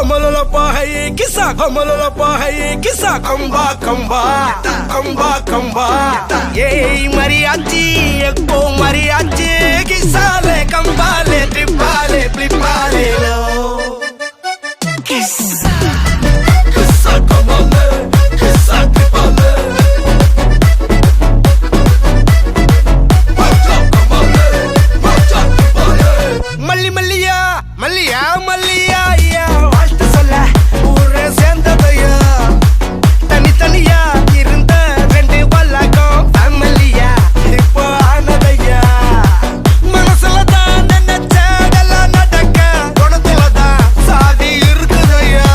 Homololopa hai kisa, homololopa hai kisa, kamba kamba, kamba kamba. Yey mariachi, ekko mariachi, kisa le kamba le tripale tripale lo. Kisa, kisa kamba le, kisa tripale. Malli malliya, malliya malliya ya. வாழ்த்து சொல்ல ஊரே சேர்ந்ததையா. தனி தனியா இருந்த ரெண்டு வல்லகம் ஃபேமிலியா இப்போ ஆனதையா. மனசுலதான் நினைச்சதெல்லாம் நடக்க குணத்துலதான் சாதி இருக்குதையா.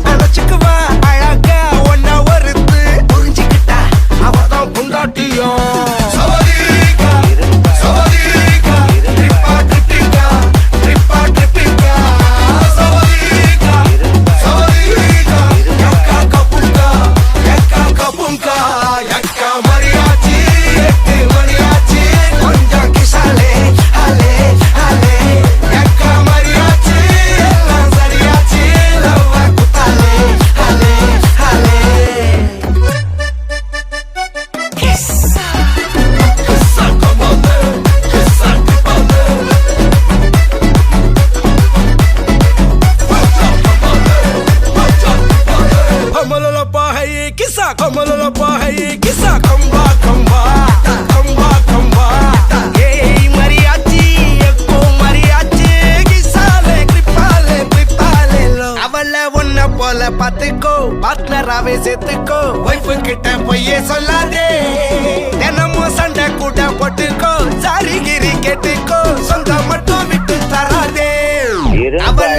நினைச்சுக்குவா அழகா ஒன்ன ஒருத்து புரிஞ்சுக்கிட்டா அவதான் புண்டாட்டியும். Kisa homololopa hai kisa kamba kamba kamba kamba. Yey mariachi ekko mariachi kisa le kripale kripale lo. அவளை உன்ன போல பாத்துக்கோ, பார்ட்னராவே சேர்த்துக்கோ. வைஃப் கிட்ட பொய்யே சொல்லாதே, தினமும் சண்டை கூட போட்டுக்கோ. சாரி கிரி கேட்டுக்கோ, சொந்தம் மட்டும் விட்டு தராதே. அவளை